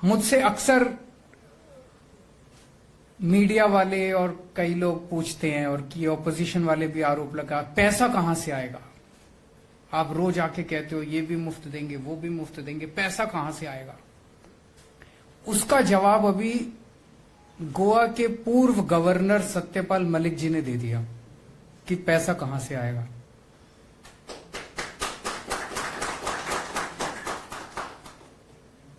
मुझसे अक्सर मीडिया वाले और कई लोग पूछते हैं और कि ऑपोजिशन वाले भी आरोप लगा, पैसा कहां से आएगा? आप रोज आके कहते हो ये भी मुफ्त देंगे, वो भी मुफ्त देंगे, पैसा कहां से आएगा? उसका जवाब अभी गोवा के पूर्व गवर्नर सत्यपाल मलिक जी ने दे दिया कि पैसा कहां से आएगा।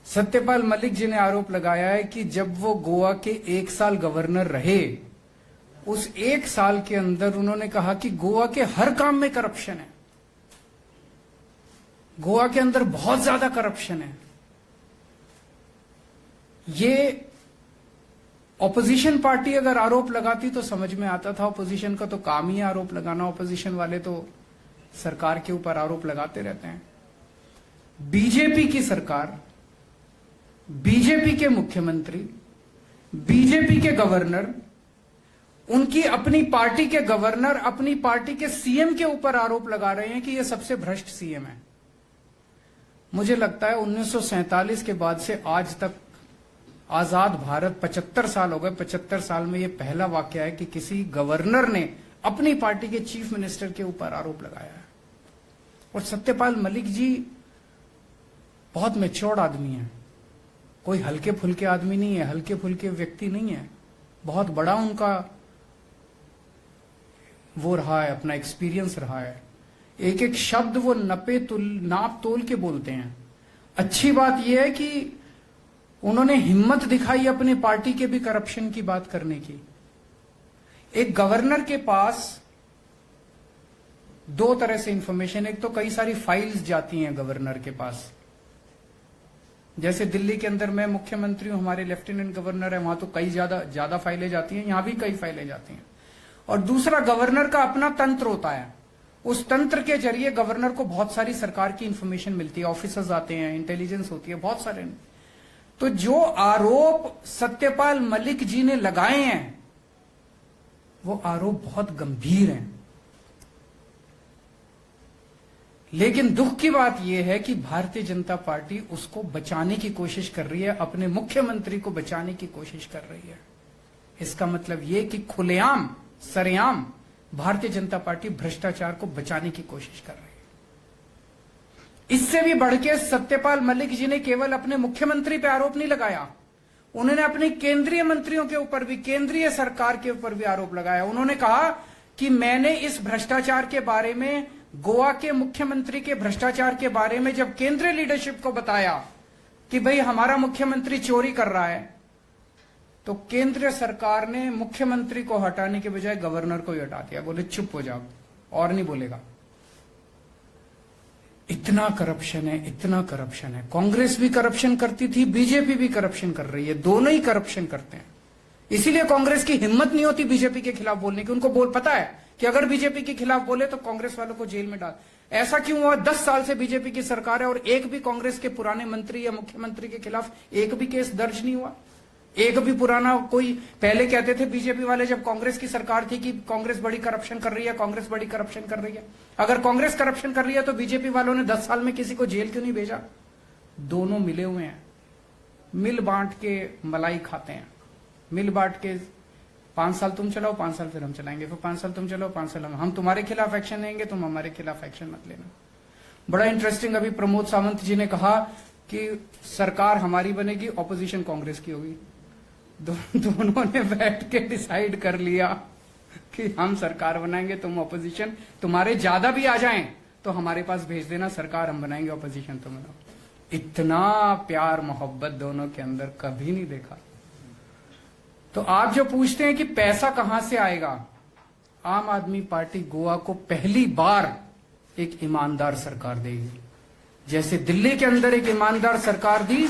सत्यपाल मलिक जी ने आरोप लगाया है कि जब वो गोवा के 1 साल गवर्नर रहे, उस 1 साल के अंदर उन्होंने कहा कि गोवा के हर काम में करप्शन है, गोवा के अंदर बहुत ज्यादा करप्शन है। ये ऑपोजिशन पार्टी अगर आरोप लगाती तो समझ में आता था, ऑपोजिशन का तो काम ही आरोप लगाना, ऑपोजिशन वाले तो सरकार के ऊपर आरोप लगाते रहते हैं। बीजेपी की सरकार, बीजेपी के मुख्यमंत्री, बीजेपी के गवर्नर, उनकी अपनी पार्टी के गवर्नर अपनी पार्टी के सीएम के ऊपर आरोप लगा रहे हैं कि यह सबसे भ्रष्ट सीएम है। मुझे लगता है 1947 के बाद से आज तक आजाद भारत 75 साल हो गए, 75 साल में यह पहला वाकया है कि किसी गवर्नर ने अपनी पार्टी के चीफ मिनिस्टर के ऊपर आरोप लगाया है। और सत्यपाल मलिक जी बहुत मैच्योर्ड आदमी है, कोई हल्के फुल्के आदमी नहीं है, हल्के फुल्के व्यक्ति नहीं है। बहुत बड़ा उनका वो रहा है, अपना एक्सपीरियंस रहा है। एक एक शब्द वो नाप तोल के बोलते हैं। अच्छी बात यह है कि उन्होंने हिम्मत दिखाई अपनी पार्टी के भी करप्शन की बात करने की। एक गवर्नर के पास दो तरह से इंफॉर्मेशन, एक तो कई सारी फाइल्स जाती हैं गवर्नर के पास, जैसे दिल्ली के अंदर मैं मुख्यमंत्री हूं, हमारे लेफ्टिनेंट गवर्नर है, वहां तो कई ज्यादा फाइलें जाती हैं, यहां भी कई फाइलें जाती हैं। और दूसरा, गवर्नर का अपना तंत्र होता है, उस तंत्र के जरिए गवर्नर को बहुत सारी सरकार की इंफॉर्मेशन मिलती है, ऑफिसर्स आते हैं, इंटेलिजेंस होती है, बहुत सारे। तो जो आरोप सत्यपाल मलिक जी ने लगाए हैं वो आरोप बहुत गंभीर हैं। लेकिन दुख की बात यह है कि भारतीय जनता पार्टी उसको बचाने की कोशिश कर रही है, अपने मुख्यमंत्री को बचाने की कोशिश कर रही है। इसका मतलब यह कि खुलेआम सरेआम भारतीय जनता पार्टी भ्रष्टाचार को बचाने की कोशिश कर रही है। इससे भी बढ़ के सत्यपाल मलिक जी ने केवल अपने मुख्यमंत्री पे आरोप नहीं लगाया, उन्होंने अपने केंद्रीय मंत्रियों के ऊपर भी, केंद्रीय सरकार के ऊपर भी आरोप लगाया। उन्होंने कहा कि मैंने इस भ्रष्टाचार के बारे में, गोवा के मुख्यमंत्री के भ्रष्टाचार के बारे में जब केंद्रीय लीडरशिप को बताया कि भाई हमारा मुख्यमंत्री चोरी कर रहा है, तो केंद्रीय सरकार ने मुख्यमंत्री को हटाने के बजाय गवर्नर को ही हटा दिया, बोले चुप हो जाओ और नहीं बोलेगा। इतना करप्शन है, इतना करप्शन है। कांग्रेस भी करप्शन करती थी, बीजेपी भी करप्शन कर रही है, दोनों ही करप्शन करते हैं। इसीलिए कांग्रेस की हिम्मत नहीं होती बीजेपी के खिलाफ बोलने की। उनको पता है कि अगर बीजेपी के खिलाफ बोले तो कांग्रेस वालों को जेल में डाल। ऐसा क्यों हुआ? 10 साल से बीजेपी की सरकार है और एक भी कांग्रेस के पुराने मंत्री या मुख्यमंत्री के खिलाफ एक भी केस दर्ज नहीं हुआ। एक भी पुराना कोई, पहले कहते थे बीजेपी वाले जब कांग्रेस की सरकार थी कि कांग्रेस बड़ी करप्शन कर रही है, कांग्रेस बड़ी करप्शन कर रही है। अगर कांग्रेस करप्शन कर रही है तो बीजेपी वालों ने 10 साल में किसी को जेल क्यों नहीं भेजा? दोनों मिले हुए हैं, मिल बांट के मलाई खाते हैं, मिल बांट के 5 साल तुम चलाओ, 5 साल फिर हम चलाएंगे, फिर 5 साल तुम चलाओ, 5 साल हम तुम्हारे खिलाफ एक्शन लेंगे, तुम हमारे खिलाफ एक्शन मत लेना। बड़ा इंटरेस्टिंग, अभी प्रमोद सावंत जी ने कहा कि सरकार हमारी बनेगी, ऑपोजिशन कांग्रेस की होगी। दोनों ने बैठ के डिसाइड कर लिया कि हम सरकार बनाएंगे, तुम ऑपोजिशन, तुम्हारे ज्यादा भी आ जाएं तो हमारे पास भेज देना, सरकार हम बनाएंगे, ऑपोजिशन तुम बनाओ। इतना प्यार मोहब्बत दोनों के अंदर कभी नहीं देखा। तो आप जो पूछते हैं कि पैसा कहां से आएगा, आम आदमी पार्टी गोवा को पहली बार एक ईमानदार सरकार देगी। जैसे दिल्ली के अंदर एक ईमानदार सरकार दी